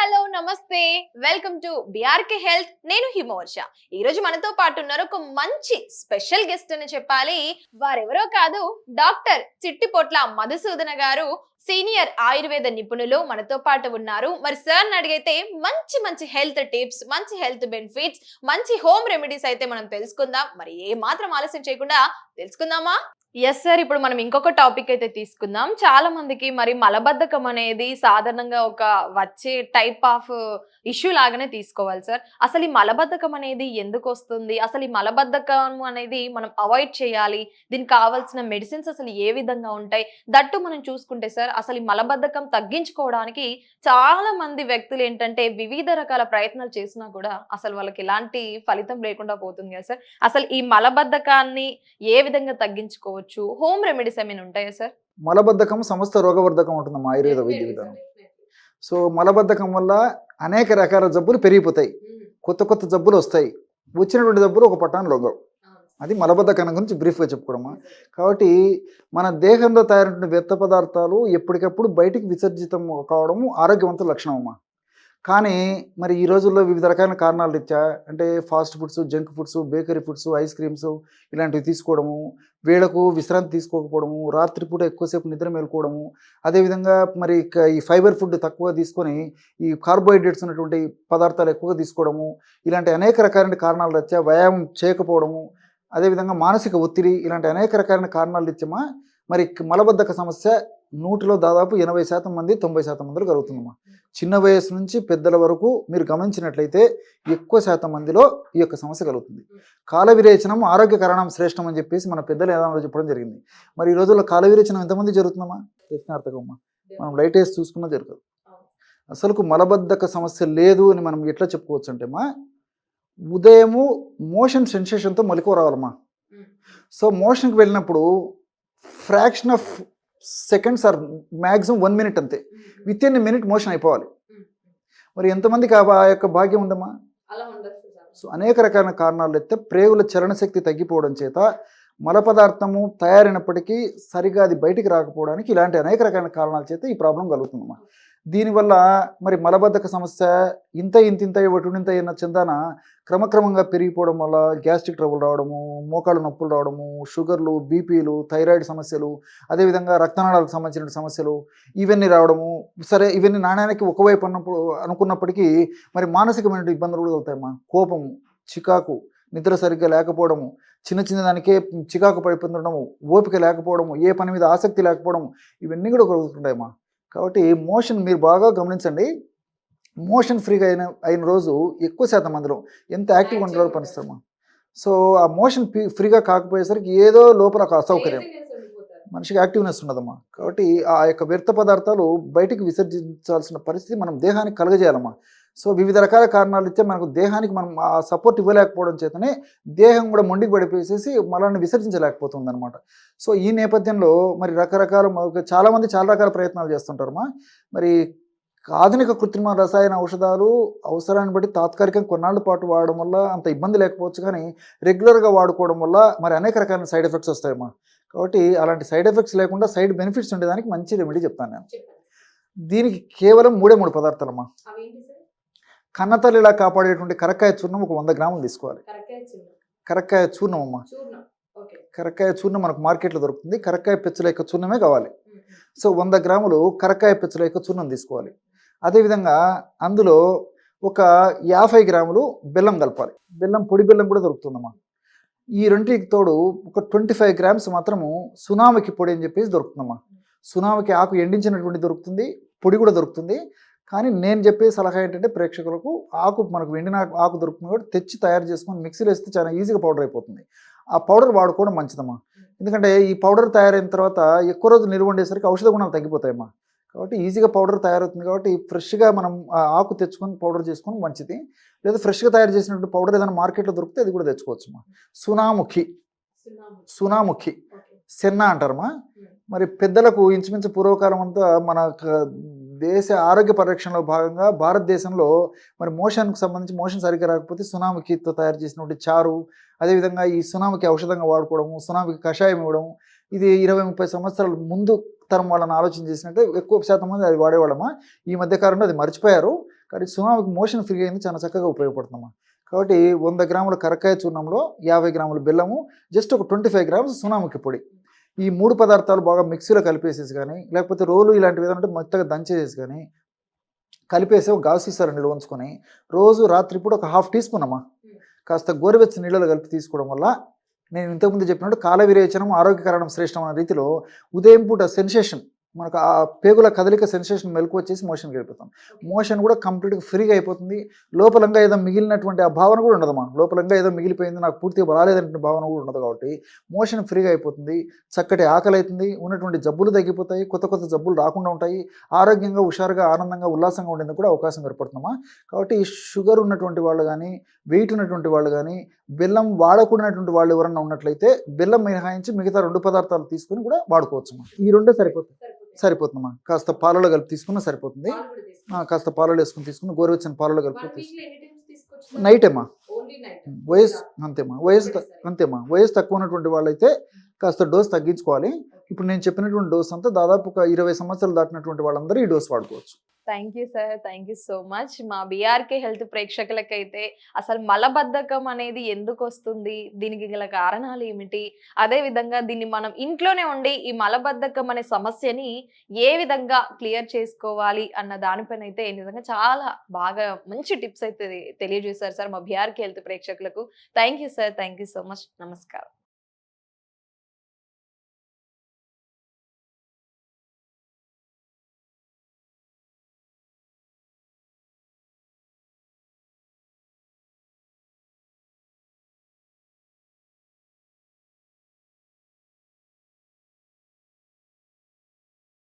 Hello నమస్తే welcome to BRK health. నేను హిమవర్ష. ఈ రోజు మనతో పాటు ఉన్నారు ఒక మంచి స్పెషల్ గెస్ట్ అని చెప్పాలి. వారెవరో కాదు, డాక్టర్ చిట్టిపొట్ల మధుసూదన గారు. సీనియర్ ఆయుర్వేద నిపుణులు మనతో పాటు ఉన్నారు. మరి సార్ అడిగితే మంచి మంచి హెల్త్ టిప్స్, మంచి హెల్త్ బెనిఫిట్స్, మంచి హోమ్ రెమెడీస్ అయితే మనం తెలుసుకుందాం. మరి ఏ మాత్రం ఆలస్యం చేయకుండా తెలుసుకుందామా? Yes sir. ఇప్పుడు మనం ఇంకొక టాపిక్ అయితే తీసుకుందాం. చాలా మందికి మరి మలబద్ధకం అనేది సాధారణంగా ఒక వచ్చే టైప్ ఆఫ్ ఇష్యూ లాగానే తీసుకోవాలి సార్. అసలు ఈ మలబద్ధకం అనేది ఎందుకు వస్తుంది? అసలు ఈ మలబద్ధకం అనేది మనం అవాయిడ్ చేయాలి. దీనికి కావాల్సిన మెడిసిన్స్ అసలు ఏ విధంగా ఉంటాయి? దట్టు మనం చూసుకుంటే సార్, అసలు ఈ మలబద్ధకం తగ్గించుకోవడానికి చాలా మంది వ్యక్తులు ఏంటంటే వివిధ రకాల ప్రయత్నాలు చేసినా కూడా అసలు వాళ్ళకి ఎలాంటి ఫలితం లేకుండా పోతుంది కదా సార్. అసలు ఈ మలబద్ధకాన్ని ఏ విధంగా తగ్గించుకోవచ్చు? హోమ్ రెమెడీస్ ఏమైనా ఉంటాయా సార్? మలబద్ధకం సమస్త రోగవర్ధకం ఉంటుందమ్మా ఆయుర్వేద వైద్య విధానం. సో మలబద్ధకం వల్ల అనేక రకాల జబ్బులు పెరిగిపోతాయి, కొత్త కొత్త జబ్బులు వస్తాయి. వచ్చినటువంటి జబ్బులు ఒక పట్టాను రోగం. అది మలబద్ధకం గురించి బ్రీఫ్గా చెప్పుకోవడమా. కాబట్టి మన దేహంలో తయారైన వ్యర్థ పదార్థాలు ఎప్పటికప్పుడు బయటికి విసర్జితం కావడము ఆరోగ్యవంతుల లక్షణం అమ్మా. కానీ మరి ఈ రోజుల్లో వివిధ రకాల కారణాలు రీత్యా, అంటే fast foods, junk foods, bakery foods, ice creams ఇలాంటివి తీసుకోవడము, వేళకు విశ్రాంతి తీసుకోకపోవడము, రాత్రిపూట ఎక్కువసేపు నిద్ర మేలుకోవడము, అదేవిధంగా మరి ఈ ఫైబర్ ఫుడ్ తక్కువ తీసుకొని ఈ కార్బోహైడ్రేట్స్ ఉన్నటువంటి పదార్థాలు ఎక్కువగా తీసుకోవడము, ఇలాంటి అనేక రకాలైన కారణాల రీత్యా వ్యాయామం చేయకపోవడము, అదేవిధంగా మానసిక ఒత్తిడి, ఇలాంటి అనేక రకాలైన కారణాల రీత్యమా మరి మలబద్ధక సమస్య 100లో దాదాపు 80% మంది 90% మందిలో కలుగుతుందమ్మా. చిన్న వయసు నుంచి పెద్దల వరకు మీరు గమనించినట్లయితే ఎక్కువ శాతం మందిలో ఈ యొక్క సమస్య కలుగుతుంది. కాల విరేచనం ఆరోగ్య కారణం శ్రేష్టం అని చెప్పేసి మన పెద్దలు ఏదైనా చెప్పడం జరిగింది. మరి ఈ రోజుల్లో కాల విరేచనం ఎంతమంది జరుగుతుందమ్మా? ప్రశ్నార్థకమ్మా. మనం లైట్ వేసి చూసుకున్నా జరుగుతుంది. అసలుకు మలబద్ధక సమస్య లేదు అని మనం ఎట్లా చెప్పుకోవచ్చు అంటే అమ్మా, ఉదయము మోషన్ సెన్సేషన్తో మెలకువ రావాలమ్మా. సో మోషన్కి వెళ్ళినప్పుడు fraction of seconds are maximum 1 minute అంతే, విత్ ఇన్ మినిట్ మోషన్ అయిపోవాలి. మరి ఎంతమందికి ఆ యొక్క భాగ్యం ఉందమ్మా? సో అనేక రకాల కారణాలు అయితే ప్రేగుల చలనశక్తి తగ్గిపోవడం చేత మల పదార్థము తయారైనప్పటికీ సరిగా అది బయటికి రాకపోవడానికి ఇలాంటి అనేక రకాల కారణాల చేత ఈ ప్రాబ్లం కలుగుతుందమ్మా. దీనివల్ల మరి మలబద్ధక సమస్య ఇంత అయిన చందాన క్రమక్రమంగా పెరిగిపోవడం వల్ల గ్యాస్ట్రిక్ ట్రబుల్ రావడము, మోకాళ్ళ నొప్పులు రావడము, షుగర్లు, బీపీలు, థైరాయిడ్ సమస్యలు, అదేవిధంగా రక్తనాళాలకు సంబంధించిన సమస్యలు ఇవన్నీ రావడము. సరే, ఇవన్నీ నాణ్యానికి ఒకవైపు అనుకున్నప్పటికీ మరి మానసికమైన ఇబ్బందులు కూడా కలుగుతాయమ్మా. కోపము, చికాకు, నిద్ర సరిగ్గా లేకపోవడము, చిన్న దానికే చికాకు పడిపోతుండడము, ఓపిక లేకపోవడము, ఏ పని మీద ఆసక్తి లేకపోవడము, ఇవన్నీ కూడా కలుగుతుంటాయమ్మా. కాబట్టి మోషన్ మీరు బాగా గమనించండి. మోషన్ ఫ్రీగా అయిన రోజు ఎక్కువ శాతం మందిలో ఎంత యాక్టివ్గా ఉంటారో పనిస్తామా. సో ఆ మోషన్ ఫ్రీగా కాకపోయేసరికి ఏదో లోపల ఒక అసౌకర్యం, మనిషికి యాక్టివ్నెస్ ఉండదమ్మా. కాబట్టి ఆ యొక్క వ్యర్థ పదార్థాలు బయటికి విసర్జించాల్సిన పరిస్థితి మనం దేహానికి కలగజేయాలమ్మా. సో వివిధ రకాల కారణాలు ఇస్తే మనకు దేహానికి మనం ఆ సపోర్ట్ ఇవ్వలేకపోవడం చేతనే దేహం కూడా మొండికి పడిపోసేసి మలాన్ని విసర్జించలేకపోతుంది అనమాట. సో ఈ నేపథ్యంలో మరి రకరకాల చాలామంది చాలా రకాల ప్రయత్నాలు చేస్తుంటారమ్మా. మరి ఆధునిక కృత్రిమ రసాయన ఔషధాలు అవసరాన్ని బట్టి తాత్కాలికంగా కొన్నాళ్ళ పాటు వాడడం వల్ల అంత ఇబ్బంది లేకపోవచ్చు, కానీ రెగ్యులర్గా వాడుకోవడం వల్ల మరి అనేక రకాల సైడ్ ఎఫెక్ట్స్ వస్తాయమ్మా. కాబట్టి అలాంటి సైడ్ ఎఫెక్ట్స్ లేకుండా సైడ్ బెనిఫిట్స్ ఉండేదానికి మంచి రెమెడీ చెప్తాను నేను. దీనికి కేవలం 3 పదార్థాలమ్మా. కన్నతల్లిలా కాపాడేటువంటి కరక్కాయ చూర్ణం ఒక 100 గ్రాములు తీసుకోవాలి. కరక్కాయ చూర్ణం అమ్మా. కరక్కాయ చూర్ణం మనకు మార్కెట్లో దొరుకుతుంది. కరక్కాయ పెచ్చుల యొక్క చూర్ణమే కావాలి. సో 100 గ్రాములు కరక్కాయ పెచ్చుల యొక్క చూర్ణం తీసుకోవాలి. అదేవిధంగా అందులో ఒక 50 గ్రాములు బెల్లం కలపాలి. పొడి బెల్లం కూడా దొరుకుతుందమ్మా. ఈ రెండింటికి తోడు ఒక 25 గ్రామ్స్ మాత్రము సునామకి పొడి అని చెప్పేసి దొరుకుతుందమ్మా. సునామకి ఆకు ఎండించినటువంటి దొరుకుతుంది, పొడి కూడా దొరుకుతుంది. కానీ నేను చెప్పే సలహా ఏంటంటే ప్రేక్షకులకు ఆకు మనకు ఎండిన ఆకు దొరుకుతుంది కాబట్టి తెచ్చి తయారు చేసుకొని మిక్సీలో వేస్తే చాలా ఈజీగా పౌడర్ అయిపోతుంది. ఆ పౌడర్ వాడుకోవడం మంచిదమ్మా. ఎందుకంటే ఈ పౌడర్ తయారైన తర్వాత ఎక్కువ రోజులు నిల్వ ఉండేసరికి ఔషధ గుణాలు తగ్గిపోతాయమ్మా. కాబట్టి ఈజీగా పౌడర్ తయారవుతుంది. కాబట్టి ఫ్రెష్గా మనం ఆకు తెచ్చుకొని పౌడర్ చేసుకొని మంచిది. లేదా ఫ్రెష్గా తయారు చేసినటువంటి పౌడర్ ఏదైనా మార్కెట్లో దొరికితే అది కూడా తెచ్చుకోవచ్చమ్మా. సునాముఖి సెన్న అంటారమ్మా. మరి పెద్దలకు ఇంచుమించు పూర్వకాలం అంతా మన దేశ ఆరోగ్య పరిరక్షణలో భాగంగా భారతదేశంలో మరి మోషన్కి సంబంధించి మోషన్ సరిగ్గా రాకపోతే సునాముఖితో తయారు చేసినటువంటి చారు, అదేవిధంగా ఈ సునాముఖి ఔషధంగా వాడుకోవడము, సునాముఖి కషాయం ఇవ్వడం, ఇది 20-30 సంవత్సరాల ముందు తరం వాళ్ళని ఆలోచన చేసినట్టే ఎక్కువ శాతం మంది అది వాడేవాళ్ళమా. ఈ మధ్యకాలంలో అది మర్చిపోయారు. కానీ సునామికి మోషన్ ఫ్రీ అయింది చాలా చక్కగా ఉపయోగపడుతుందమ్మా. కాబట్టి 100 గ్రాముల కరక్కాయ చూర్ణంలో 50 గ్రాముల బెల్లము, జస్ట్ ఒక 25 గ్రామ్స్ సునామికి పొడి. ఈ 3 పదార్థాలు బాగా మిక్సీలో కలిపేసేసి కానీ, లేకపోతే రోలు ఇలాంటివి ఏదంటే మెత్తగా దంచేసేసి కానీ, కలిపేసి ఒక గాజు సీసాలో నిల్వ ఉంచుకొని, రోజు రాత్రిపూట ఒక హాఫ్ టీ స్పూన్ అమ్మా కాస్త గోరువెచ్చని నీళ్ళలో కలిపి తీసుకోవడం వల్ల, నేను ఇంతకుముందు చెప్పినట్టు కాల విరేచనం ఆరోగ్యకరణం శ్రేష్టం అనే రీతిలో ఉదయం పూట సెన్సేషన్, మనకు ఆ పేగుల కదలిక సెన్సేషన్ మెలకు వచ్చేసి మోషన్కి వెళ్ళిపోతాం. మోషన్ కూడా కంప్లీట్గా ఫ్రీగా అయిపోతుంది. లోపలంగా ఏదో మిగిలినటువంటి ఆ భావన కూడా ఉండదమ్మా. లోపలంగా ఏదో మిగిలిపోయింది, నాకు పూర్తిగా రాలేదంటే భావన కూడా ఉండదు. కాబట్టి మోషన్ ఫ్రీగా అయిపోతుంది, చక్కటి ఆకలి అవుతుంది, ఉన్నటువంటి జబ్బులు తగ్గిపోతాయి, కొత్త కొత్త జబ్బులు రాకుండా ఉంటాయి, ఆరోగ్యంగా హుషారుగా ఆనందంగా ఉల్లాసంగా ఉండేందుకు కూడా అవకాశం ఏర్పడుతుందమ్మా. కాబట్టి షుగర్ ఉన్నటువంటి వాళ్ళు కానీ, వెయిట్ ఉన్నటువంటి వాళ్ళు కానీ, బెల్లం వాడకూడనటువంటి వాళ్ళు ఎవరన్నా ఉన్నట్లయితే బెల్లం మినహాయించి మిగతా 2 పదార్థాలు తీసుకొని కూడా వాడుకోవచ్చు. ఈ రెండే సరిపోతుందమ్మా. కాస్త పాలలో కలిపి తీసుకున్నా సరిపోతుంది. కాస్త పాలలో వేసుకుని తీసుకుని గోరువెచ్చని పాలలో కలిపి తీసుకుని నైట్ అమ్మా. వయసు అంతేమ్మా. వయసు తక్కువ ఉన్నటువంటి వాళ్ళైతే కాస్త డోస్ తగ్గించుకోవాలి. ఇప్పుడు నేను చెప్పినటువంటి డోస్ అంతా దాదాపు ఒక 20 సంవత్సరాలు దాటినటువంటి వాళ్ళందరూ ఈ డోస్ వాడుకోవచ్చు. Thank you sir, thank you so much. మా బీఆర్కే హెల్త్ ప్రేక్షకులకైతే అసలు మలబద్ధకం అనేది ఎందుకు వస్తుంది, దీనికి గల కారణాలు ఏమిటి, అదే విధంగా దీన్ని మనం ఇంట్లోనే ఉండి ఈ మలబద్ధకం అనే సమస్యని ఏ విధంగా క్లియర్ చేసుకోవాలి అన్న దానిపైన అయితే నిజంగా చాలా బాగా మంచి టిప్స్ అయితే తెలియజేశారు సార్ మా బీఆర్కే హెల్త్ ప్రేక్షకులకు. Thank you sir, thank you so much. నమస్కారం.